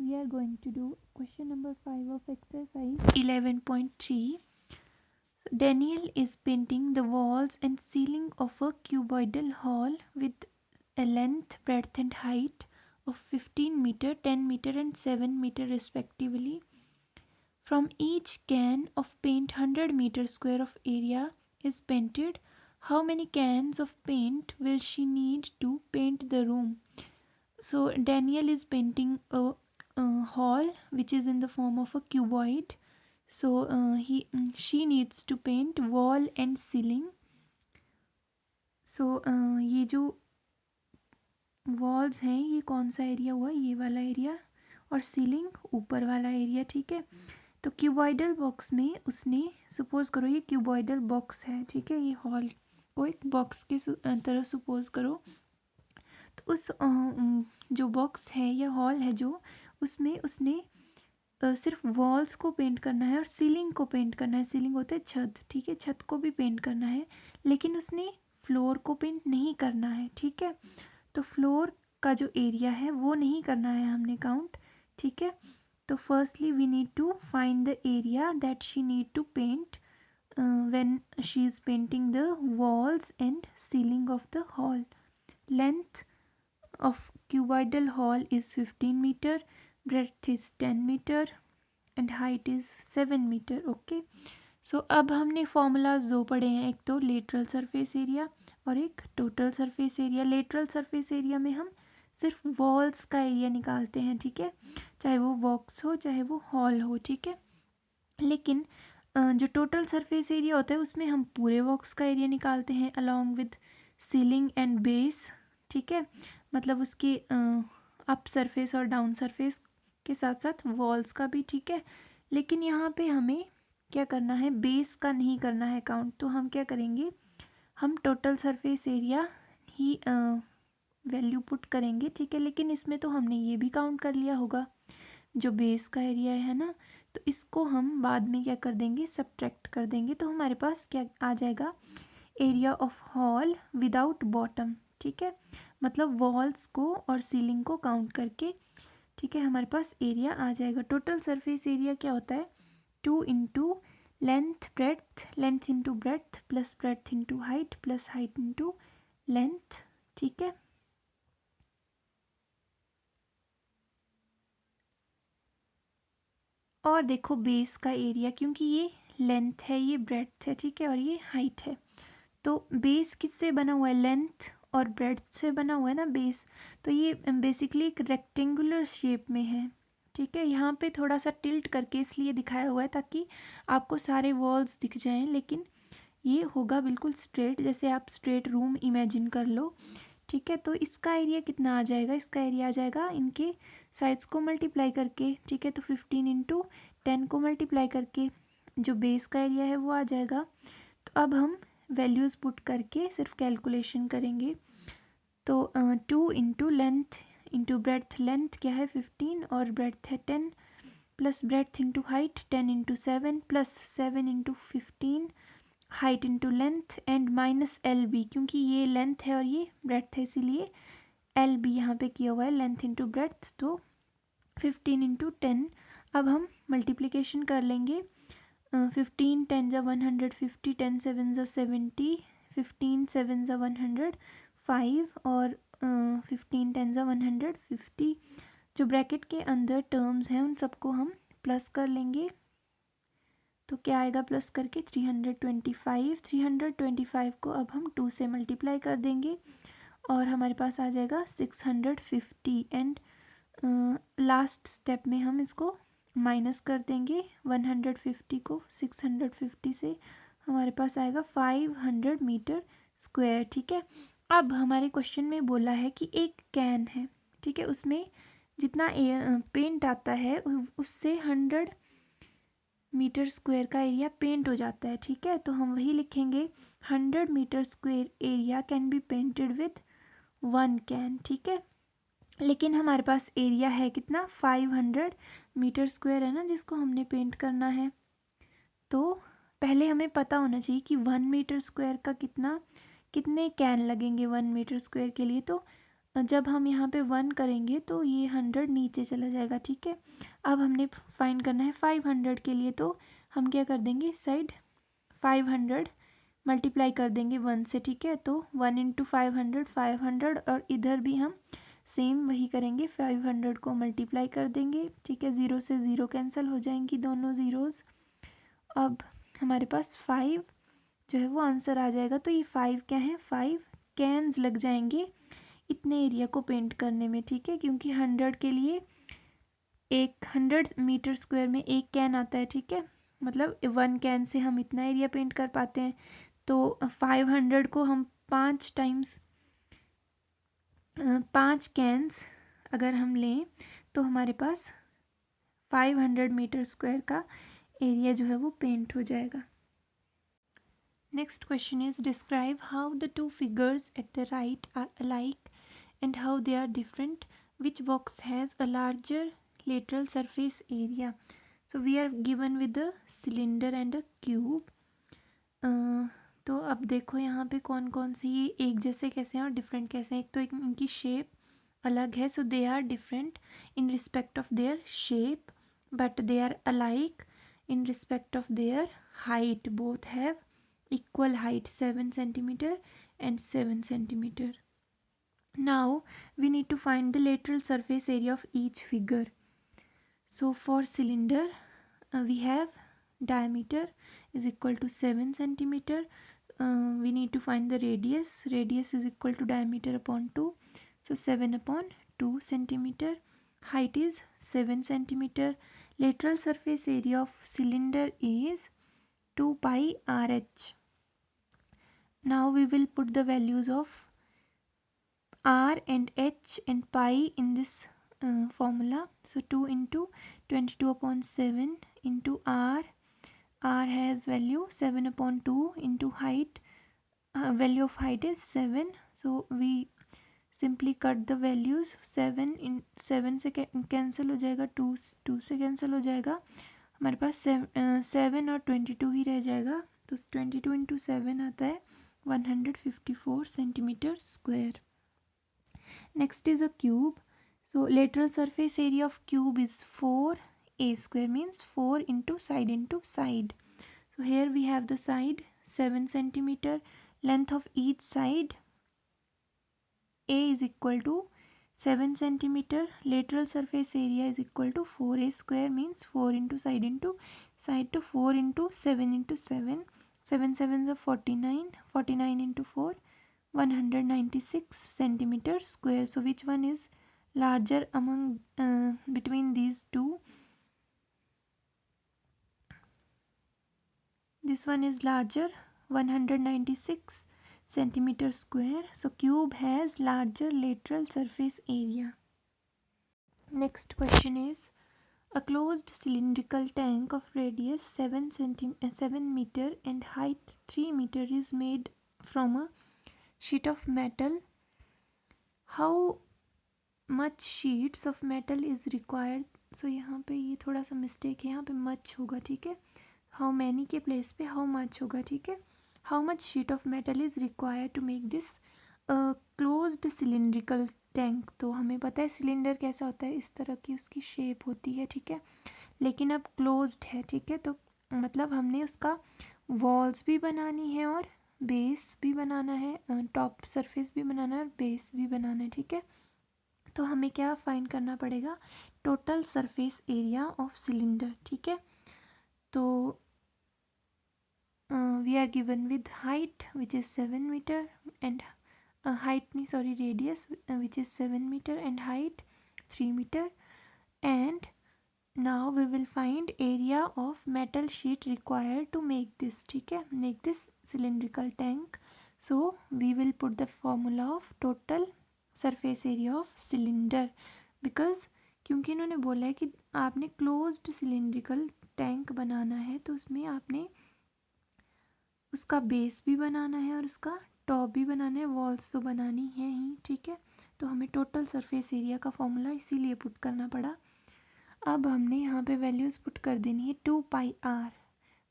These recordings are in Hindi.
we are going to do question number 5 of exercise 11.3. Daniel is painting the walls and ceiling of a cuboidal hall with a length, breadth and height of 15 meter, 10 meter and 7 meter respectively. From each can of paint 100 meter square of area is painted. How many cans of paint will she need to paint the room? So Daniel is painting a hall which is in the form of a cuboid. So she needs to paint wall and ceiling. So ये जो वॉल्स हैं ये कौन सा एरिया हुआ, ये वाला एरिया, और सीलिंग ऊपर वाला एरिया, ठीक है। तो क्यूबॉइडल बॉक्स में उसने, सपोज करो ये क्यूबॉइडल बॉक्स है, ठीक है, ये हॉल को एक बॉक्स के तरह सपोज करो। तो उस जो बॉक्स है या हॉल है जो, उसमें उसने सिर्फ वॉल्स को पेंट करना है और सीलिंग को पेंट करना है। सीलिंग होता है छत, ठीक है, छत को भी पेंट करना है, लेकिन उसने फ्लोर को पेंट नहीं करना है, ठीक है। तो फ्लोर का जो एरिया है वो नहीं करना है हमने काउंट, ठीक है। तो firstly we need to find the area that she need to paint when she is painting the walls and ceiling of the hall. Length of cuboidal hall is 15 meter, breadth is 10 meter and height is 7 meter. Okay, सो अब हमने फॉर्मूलाज दो पढ़े हैं, एक तो लेटरल सरफेस एरिया और एक total surface area. Lateral surface area में हम सिर्फ वॉल्स का एरिया निकालते हैं, ठीक है, चाहे वो बॉक्स हो चाहे वो हॉल हो, ठीक है। लेकिन जो टोटल सरफेस एरिया होता है उसमें हम पूरे बॉक्स का एरिया निकालते हैं along with ceiling and base, ठीक है, मतलब उसके अप सरफेस और डाउन सरफेस के साथ साथ वॉल्स का भी, ठीक है। लेकिन यहाँ पे हमें क्या करना है, बेस का नहीं करना है काउंट, तो हम क्या करेंगे, हम टोटल सरफेस एरिया ही वैल्यू पुट करेंगे, ठीक है। लेकिन इसमें तो हमने ये भी काउंट कर लिया होगा जो बेस का एरिया है ना, तो इसको हम बाद में क्या कर देंगे, सब्ट्रैक्ट कर देंगे। तो हमारे पास क्या आ जाएगा, area of hall without bottom, ठीक है, मतलब वॉल्स को और सीलिंग को काउंट करके, ठीक है, हमारे पास एरिया आ जाएगा। टोटल सरफेस एरिया क्या होता है, 2 into length into breadth plus breadth into height plus height into length, ठीक है। और देखो बेस का एरिया, क्योंकि ये लेंथ है, ये ब्रेड्थ है, ठीक है, और ये हाइट है, तो बेस किससे बना हुआ है, लेंथ और ब्रेड्थ से बना हुआ है ना बेस। तो ये बेसिकली एक रेक्टेंगुलर शेप में है, ठीक है। यहाँ पे थोड़ा सा टिल्ट करके इसलिए दिखाया हुआ है ताकि आपको सारे वॉल्स दिख जाएं, लेकिन ये होगा बिल्कुल स्ट्रेट, जैसे आप स्ट्रेट रूम इमेजिन कर लो, ठीक है। तो इसका एरिया कितना आ जाएगा, इसका एरिया आ जाएगा इनके साइड्स को मल्टीप्लाई करके, ठीक है, तो 15 इंटू 10 को मल्टीप्लाई करके जो बेस का एरिया है वो आ जाएगा। तो अब हम वैल्यूज़ पुट करके सिर्फ कैलकुलेशन करेंगे। तो 2 into length into breadth, length क्या है 15 और ब्रेड्थ है 10, plus breadth into height 10 into 7 plus 7 into 15, height into length and minus L B, क्योंकि ये लेंथ है और ये ब्रेड्थ है इसीलिए एल बी यहाँ पे किया हुआ है, लेंथ इंटू ब्रेड्थ, तो 15 इंटू 10। अब हम मल्टीप्लिकेशन कर लेंगे, 15 10 जा 150, 10 7 जा 70, 15 7 जा 105 और 15 10 जा 150। जो ब्रैकेट के अंदर टर्म्स हैं उन सबको हम प्लस कर लेंगे, तो क्या आएगा प्लस करके 325। 325 को अब हम 2 से मल्टीप्लाई कर देंगे और हमारे पास आ जाएगा 650। एंड लास्ट स्टेप में हम इसको माइनस कर देंगे 150 को 650 से, हमारे पास आएगा 500 मीटर स्क्वायर, ठीक है। अब हमारे क्वेश्चन में बोला है कि एक कैन है, ठीक है, उसमें जितना पेंट आता है उससे 100 मीटर स्क्वायर का एरिया पेंट हो जाता है, ठीक है। तो हम वही लिखेंगे 100 metre square area can be painted with 1 can, ठीक है। लेकिन हमारे पास एरिया है कितना, 500 मीटर स्क्वायर है ना जिसको हमने पेंट करना है। तो पहले हमें पता होना चाहिए कि 1 मीटर स्क्वायर का कितने कैन लगेंगे 1 मीटर स्क्वायर के लिए। तो जब हम यहाँ पे 1 करेंगे तो ये 100 नीचे चला जाएगा, ठीक है। अब हमने फाइंड करना है 500 के लिए, तो हम क्या कर देंगे, इस साइड 500 मल्टीप्लाई कर देंगे 1 से, ठीक है। तो 1 इंटू 500 500, और इधर भी हम सेम वही करेंगे, 500 को मल्टीप्लाई कर देंगे, ठीक है। 0 से 0 कैंसिल हो जाएंगी दोनों ज़ीरोज़। अब हमारे पास 5 जो है वो आंसर आ जाएगा। तो ये 5 क्या है, 5 कैन्स लग जाएंगे इतने एरिया को पेंट करने में, ठीक है। क्योंकि 100 के लिए 100 मीटर स्क्वायर में 1 कैन आता है, ठीक है। मतलब 1 कैन से हम इतना एरिया पेंट कर पाते हैं। तो 500 को हम 5 टाइम्स 5 कैन्स अगर हम लें तो हमारे पास 500 मीटर स्क्वायर का एरिया जो है वो पेंट हो जाएगा। Next question is describe how the two figures at the right are alike and how they are different. Which box has a larger lateral surface area? So we are given with a cylinder and a cube. तो अब देखो यहाँ पे कौन कौन से ये एक जैसे कैसे हैं और डिफरेंट कैसे हैं। एक तो इनकी शेप अलग है, so they are different in respect of their shape, but they are alike in respect of their height. Both have equal height 7 centimeter and 7 centimeter. Now we need to find the lateral surface area of each figure. So for cylinder we have diameter is equal to 7 centimeter. We need to find the radius. Radius is equal to diameter upon 2. So 7 upon 2 centimeter. Height is 7 centimeter. Lateral surface area of cylinder is 2 pi RH. Now we will put the values of R and H and pi in this formula. So 2 into 22 upon 7 into R. R has value 7 upon 2 into height. Value of height is 7. So we simply cut the values. 7 in 7 से कैंसिल हो जाएगा, 2 से कैंसिल हो जाएगा, हमारे पास 7 और 22 ही रह जाएगा। तो 22 इंटू 7 आता है 154 centimetre square. Next is a cube. So lateral surface area of cube is 4a square, means 4 into side. So here we have the side 7 centimeter. Length of each side a is equal to 7 centimeter. Lateral surface area is equal to 4a square, means 4 into side to 4 into 7 into 7. 7 7s are 49. 49 into 4, 196 centimeter square. So which one is larger among between these two? This one is larger, 196 centimeter square. So cube has larger lateral surface area. Next question is, a closed cylindrical tank of radius 7 meter and height 3 meter is made from a sheet of metal. How much sheets of metal is required? So यहाँ पे ये थोड़ा सा मिस्टेक है, यहाँ पे much होगा, ठीक है। how many के प्लेस पे how much होगा, ठीक है। how much sheet of metal is required to make this closed cylindrical tank? तो हमें पता है सिलेंडर कैसा होता है, इस तरह की उसकी शेप होती है, ठीक है। लेकिन अब क्लोज्ड है, ठीक है, तो मतलब हमने उसका वॉल्स भी बनानी है और बेस भी बनाना है, टॉप सरफेस भी बनाना है और बेस भी बनाना है, ठीक है। तो हमें क्या फाइंड करना पड़ेगा, total surface area of cylinder, ठीक है। तो we are given with height which is 7 metre and radius which is 7 meter and height 3 meter, and now we will find area of metal sheet required to make this, ठीक है, make this cylindrical tank. So we will put the formula of total surface area of cylinder, because क्योंकि इन्होंने बोला है कि आपने क्लोज्ड सिलेंड्रिकल टैंक बनाना है, तो उसमें आपने उसका बेस भी बनाना है और उसका टॉप भी बनाना है, वॉल्स तो बनानी है ही, ठीक है। तो हमें टोटल सरफेस एरिया का फॉर्मूला इसीलिए पुट करना पड़ा। अब हमने यहाँ पे वैल्यूज़ पुट कर देनी है 2 pi R,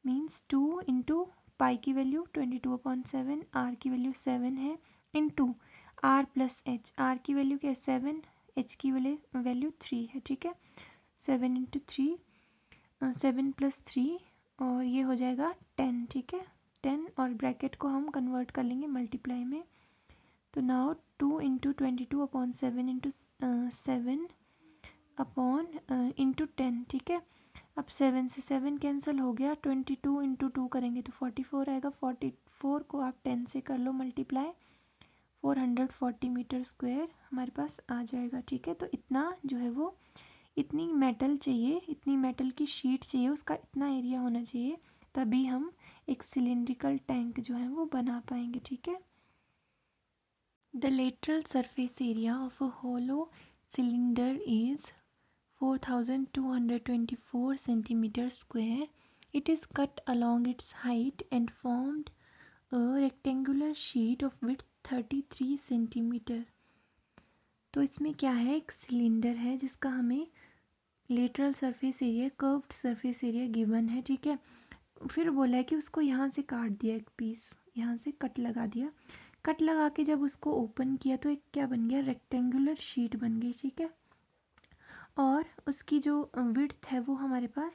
means 2 into pi की वैल्यू 22/7, आर की वैल्यू 7 है, into R plus H, R की वैल्यू क्या है 7, एच की वैल्यू 3 है, ठीक है। 7 इंटू 3, 7 प्लस 3 और ये हो जाएगा 10, ठीक है। 10 और ब्रैकेट को हम कन्वर्ट कर लेंगे मल्टीप्लाई में। तो now 2 into 22 upon 7 into 7 upon into 10, ठीक है। अब 7 से 7 कैंसिल हो गया, 22 इंटू 2 करेंगे तो 44 आएगा। 44 को आप 10 से कर लो मल्टीप्लाई, 440 मीटर स्क्वायर हमारे पास आ जाएगा, ठीक है। तो इतना जो है वो, इतनी मेटल चाहिए, इतनी मेटल की शीट चाहिए, उसका इतना एरिया होना चाहिए, तभी हम एक सिलिंड्रिकल टैंक जो है वो बना पाएंगे, ठीक है। The lateral surface area of a hollow cylinder is 4224 centimeter square. It is cut along its height and formed a rectangular sheet of width 33 centimeter. तो इसमें क्या है, एक सिलेंडर है जिसका हमें lateral surface area, curved surface area given है, ठीक है। फिर बोला है कि उसको यहाँ से काट दिया, एक पीस यहाँ से कट लगा दिया। कट लगा के जब उसको ओपन किया तो एक क्या बन गया, रेक्टेंगुलर शीट बन गई, ठीक है। और उसकी जो विड्थ है वो हमारे पास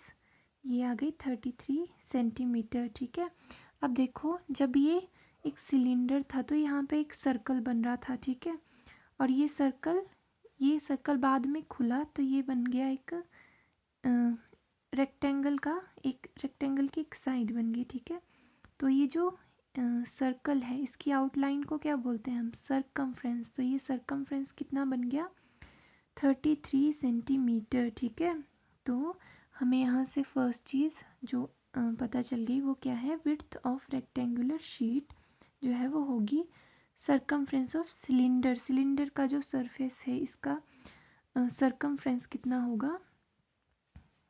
ये आ गई 33 सेंटीमीटर, ठीक है। अब देखो, जब ये एक सिलेंडर था तो यहाँ पे एक सर्कल बन रहा था, ठीक है। और ये सर्कल बाद में खुला तो ये बन गया एक रेक्टेंगल की एक साइड बन गई, ठीक है। तो ये जो सर्कल है इसकी आउटलाइन को क्या बोलते हैं हम, सरकमफ्रेंस। तो ये सरकमफ्रेंस कितना बन गया, 33 सेंटीमीटर, ठीक है। तो हमें यहाँ से फर्स्ट चीज़ जो पता चल गई वो क्या है, विड्थ ऑफ रेक्टेंगुलर शीट जो है वो होगी सरकमफ्रेंस ऑफ सिलेंडर। सिलेंडर का जो सरफेस है इसका सरकमफ्रेंस कितना होगा,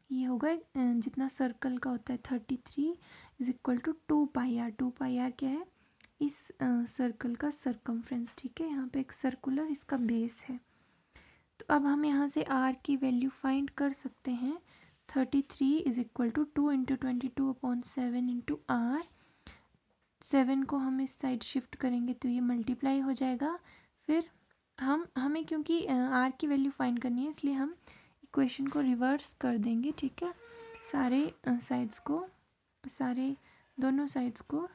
ये होगा जितना सर्कल का होता है 33 is equal to 2 pi R. 2 pi R क्या है, इस सर्कल का सरकमफ्रेंस, ठीक है। यहाँ पे एक सर्कुलर इसका बेस है। तो अब हम यहाँ से r की वैल्यू फाइंड कर सकते हैं। 33 is equal to 2 into 22 upon 7 into R. 7 को हम इस साइड शिफ्ट करेंगे तो ये मल्टीप्लाई हो जाएगा। फिर हमें क्योंकि r की वैल्यू फाइंड करनी है इसलिए हम इक्वेशन को रिवर्स कर देंगे, ठीक है। दोनों साइड्स को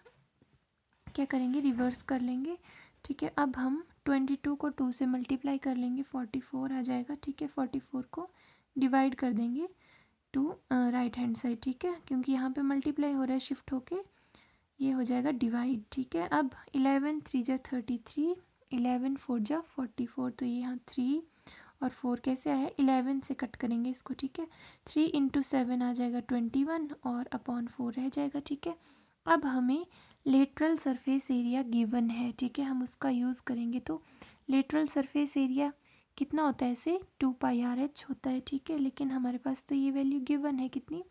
क्या करेंगे, रिवर्स कर लेंगे, ठीक है। अब हम 22 को 2 से मल्टीप्लाई कर लेंगे, 44 आ जाएगा, ठीक है। 44 को डिवाइड कर देंगे टू राइट हैंड साइड, ठीक है, क्योंकि यहाँ पे मल्टीप्लाई हो रहा है शिफ्ट होके, ये हो जाएगा डिवाइड, ठीक है। अब 11 3 जा 33, 11 4 जा 44, तो ये यहाँ 3 और 4 कैसे आया, 11 से कट करेंगे इसको, ठीक है। 3 इंटू 7 आ जाएगा 21 और अपॉन 4 रह जाएगा, ठीक है। अब हमें लेटरल सरफेस एरिया गिवन है, ठीक है, हम उसका यूज़ करेंगे। तो लेटरल सरफेस एरिया कितना होता है, ऐसे 2 पाई आर एच होता है, ठीक है। लेकिन हमारे पास तो ये वैल्यू गिवन है कितनी,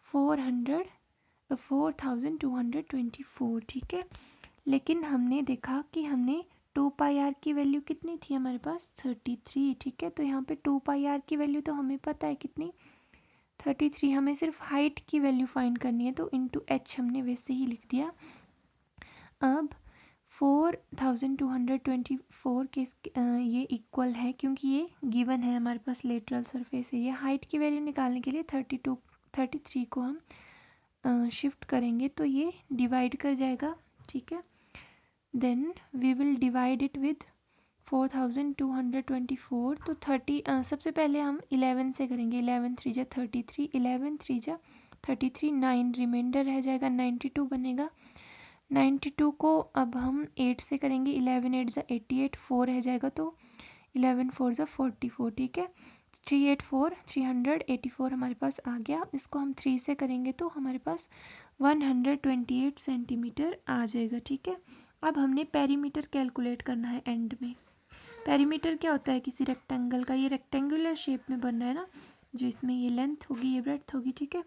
4224, ठीक है। लेकिन हमने देखा कि हमने 2 पाई आर की वैल्यू कितनी थी हमारे पास, 33, ठीक है। तो यहाँ पे 2 पाई आर की वैल्यू तो हमें पता है कितनी, 33। हमें सिर्फ हाइट की वैल्यू फाइंड करनी है, तो इंटू एच हमने वैसे ही लिख दिया। अब 4224 के ये इक्वल है, क्योंकि ये गिवन है हमारे पास लेटरल सरफेस एरिया। हाइट की वैल्यू निकालने के लिए 33 को हम शिफ्ट करेंगे तो ये डिवाइड कर जाएगा, ठीक है। Then we will divide it with 4224। तो 30 सबसे पहले हम 11 से करेंगे, 11 3 जा 33, 11 3 जा 33, 9 रिमाइंडर रह जाएगा, 92 बनेगा। 92 को अब हम 8 से करेंगे, 11 8 जा 88, 4 रह जाएगा, तो 11 4 जा 44, ठीक है। 384 384 हमारे पास आ गया। इसको हम 3 से करेंगे तो हमारे पास 128 सेंटीमीटर आ जाएगा, ठीक है। अब हमने पेरीमीटर कैलकुलेट करना है एंड में। पेरीमीटर क्या होता है, किसी रेक्टेंगल का, ये रेक्टेंगुलर शेप में बन रहा है ना, जो इसमें ये लेंथ होगी ये ब्रेड्थ होगी, ठीक है।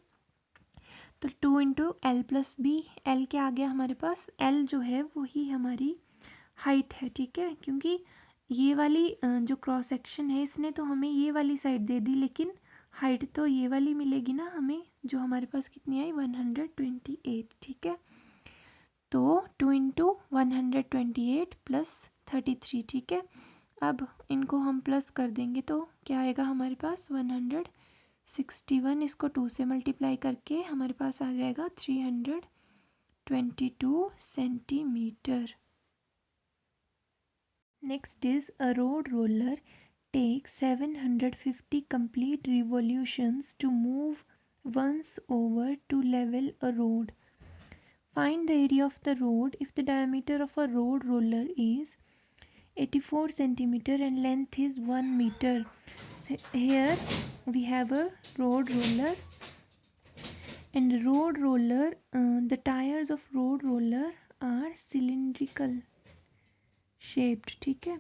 तो 2 into L plus B, L क्या आ गया हमारे पास, एल जो है वही हमारी हाइट है, ठीक है। क्योंकि ये वाली जो क्रॉस सेक्शन है इसने तो हमें ये वाली साइड दे दी, लेकिन हाइट तो ये वाली मिलेगी ना हमें, जो हमारे पास कितनी आई 128, ठीक है। तो 2 इंटू 128 प्लस 33, ठीक है। अब इनको हम प्लस कर देंगे तो क्या आएगा हमारे पास 161, इसको 2 से मल्टीप्लाई करके हमारे पास आ जाएगा 322 centimetre. Next is a road roller takes 750 complete revolutions to move once over to level a road. Find the area of the road if the diameter of a road roller is 84 centimeter and length is 1 meter. So here we have a road roller, and road roller, the tires of road roller are cylindrical shaped, ठीक है।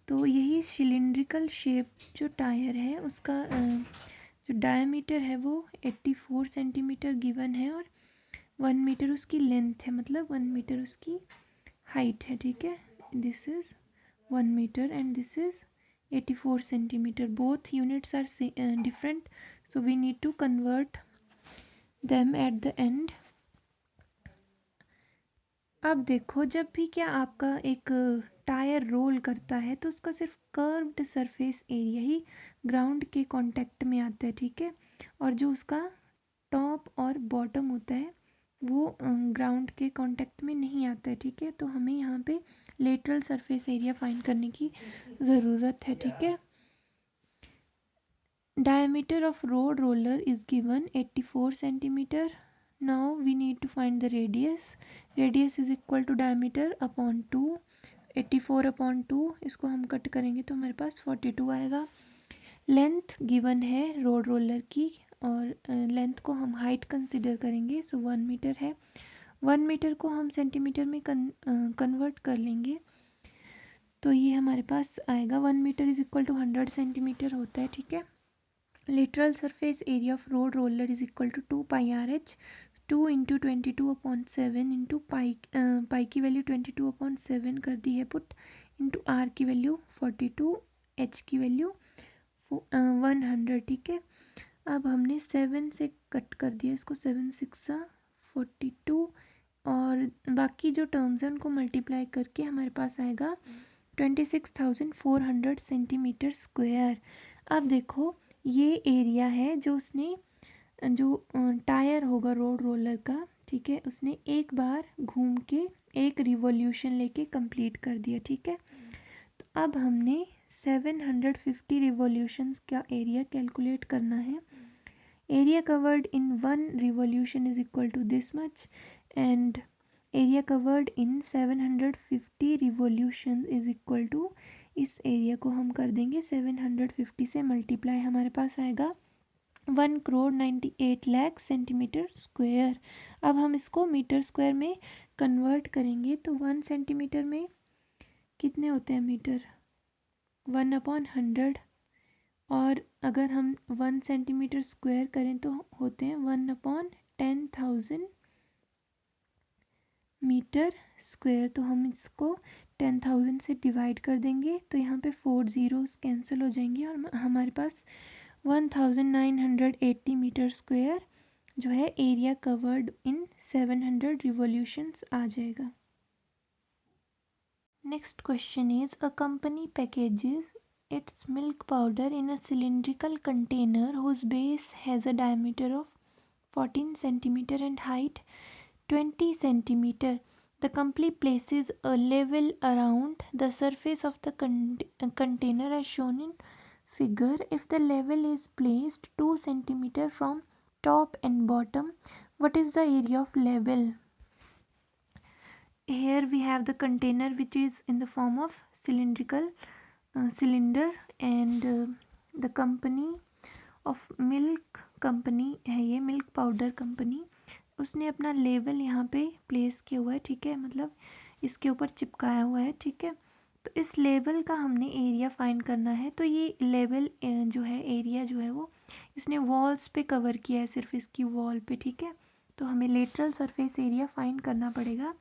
तो यही सिलिंड्रिकल शेप जो टायर है उसका जो डायमीटर है वो 84 सेंटीमीटर गिवन है और 1 मीटर उसकी लेंथ है, मतलब 1 मीटर उसकी हाइट है, ठीक है। This is 1 metre and this is 84 centimetre. Both units are different, so we need to convert them at the end. अब देखो, जब भी क्या आपका एक टायर रोल करता है तो उसका सिर्फ कर्व्ड सरफेस एरिया ही ग्राउंड के कांटेक्ट में आता है, ठीक है। और जो उसका टॉप और बॉटम होता है वो ग्राउंड के कांटेक्ट में नहीं आता है, ठीक है। तो हमें यहाँ पे लेटरल सरफेस एरिया फाइंड करने की ज़रूरत है, ठीक है। Diameter of road roller is given 84 centimetre. Now we need to find the radius. Radius is equal to diameter upon 2. 84 upon 2, इसको हम कट करेंगे तो हमारे पास 42 आएगा। लेंथ गिवन है रोड रोलर की और लेंथ को हम हाइट कंसिडर करेंगे, सो 1 मीटर है। 1 मीटर को हम सेंटीमीटर में कन्वर्ट कर लेंगे तो ये हमारे पास आएगा 1 metre is equal to 100 centimetre होता है, ठीक है। Lateral surface area of road roller is equal to 2 pi RH, 2 into 22 upon 7 into pi की वैल्यू 22 upon 7 कर दी है पुट, इंटू R की वैल्यू 42, H की वैल्यू 100, ठीक है। अब हमने 7 से कट कर दिया इसको, 7 6 42 और बाकी जो टर्म्स हैं उनको मल्टीप्लाई करके हमारे पास आएगा 26,400 सेंटीमीटर स्क्वायर। अब देखो ये एरिया है जो उसने जो टायर होगा रोड रोलर का, ठीक है, उसने एक बार घूम के एक रिवॉल्यूशन लेके कंप्लीट कर दिया, ठीक है। तो अब हमने 750 रिवॉल्यूशंस का एरिया कैलकुलेट करना है। Area covered in 1 revolution is equal to this much and area covered in 750 revolution is equal to, इस एरिया को हम कर देंगे 750 से मल्टीप्लाई, हमारे पास आएगा 1,98,00,000 सेंटीमीटर स्क्वायर। अब हम इसको मीटर स्क्वायर में कन्वर्ट करेंगे तो 1 सेंटीमीटर में कितने होते हैं मीटर, 1/100, और अगर हम 1 सेंटीमीटर स्क्वायर करें तो होते हैं 1/10,000 मीटर स्क्वायर। तो हम इसको 10,000 से डिवाइड कर देंगे तो यहाँ पे 4 ज़ीरोस कैंसिल हो जाएंगे और हमारे पास 1980 मीटर स्क्वायर जो है एरिया कवर्ड इन 700 रिवॉल्यूशंस आ जाएगा। Next question is a company packages its milk powder in a cylindrical container whose base has a diameter of 14 centimeter and height 20 centimeter. The company places a label around the surface of the container as shown in figure. If the label is placed 2 centimeter from top and bottom, what is the area of label? Here we have the container which is in the form of cylindrical cylinder and the company of milk company है ये, मिल्क पाउडर कंपनी, उसने अपना लेबल यहाँ पे प्लेस किया हुआ है, ठीक है, मतलब इसके ऊपर चिपकाया हुआ है, ठीक है। तो इस लेबल का हमने एरिया फाइंड करना है। तो ये लेबल जो है एरिया जो है वो इसने वॉल्स पे कवर किया है, सिर्फ इसकी वॉल पे, ठीक है। तो हमें लेटरल सरफेस एरिया फाइंड करना पड़ेगा।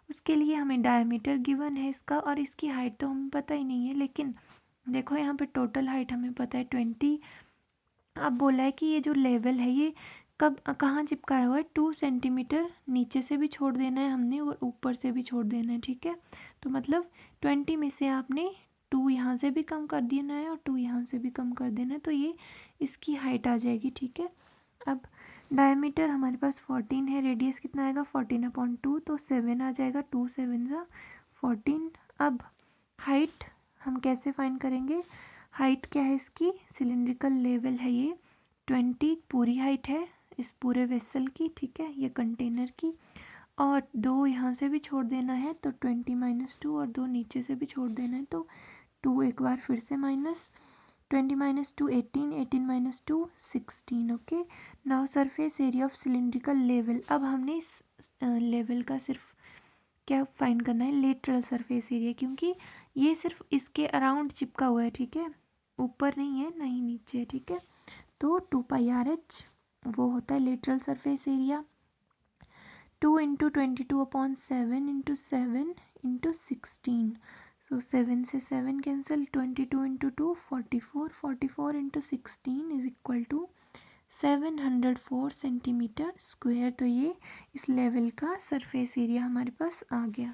उसके लिए हमें डायमीटर गिवन है इसका और इसकी हाइट तो हमें पता ही नहीं है, लेकिन देखो यहाँ पे टोटल हाइट हमें पता है 20। अब बोला है कि ये जो लेवल है ये कब कहाँ चिपकाया हुआ है, 2 सेंटीमीटर नीचे से भी छोड़ देना है हमने और ऊपर से भी छोड़ देना है, ठीक है। तो मतलब 20 में से आपने 2 यहाँ से भी कम कर देना है और 2 यहाँ से भी कम कर देना है, तो ये इसकी हाइट आ जाएगी, ठीक है। अब डायमीटर हमारे पास 14 है, रेडियस कितना आएगा 14/2, तो 7 आ जाएगा, 2 7 ज़ा 14। अब हाइट हम कैसे फाइंड करेंगे, हाइट क्या है इसकी, सिलिंड्रिकल लेवल है ये 20 पूरी हाइट है इस पूरे वेसल की, ठीक है, ये कंटेनर की, और 2 यहाँ से भी छोड़ देना है तो 20 - 2 और 2 नीचे से भी छोड़ देना है तो 2 एक बार फिर से minus, 20 - 2 18, 18 - 2 16। Okay, now surface area of cylindrical level. अब हमने इस लेवल का सिर्फ क्या फाइंड करना है, लेटरल सरफेस एरिया, क्योंकि ये सिर्फ इसके अराउंड चिपका हुआ है, ठीक है, ऊपर नहीं है ना ही नीचे है, ठीक है। तो 2πRH वो होता है लेटरल सरफेस एरिया। 2 × 22/7 × 7 × 16, सो 7 से 7 cancel, 22 × 2 44, 44 × 16 is equal to 704 centimetre square. तो ये इस लेवल का सरफेस एरिया हमारे पास आ गया।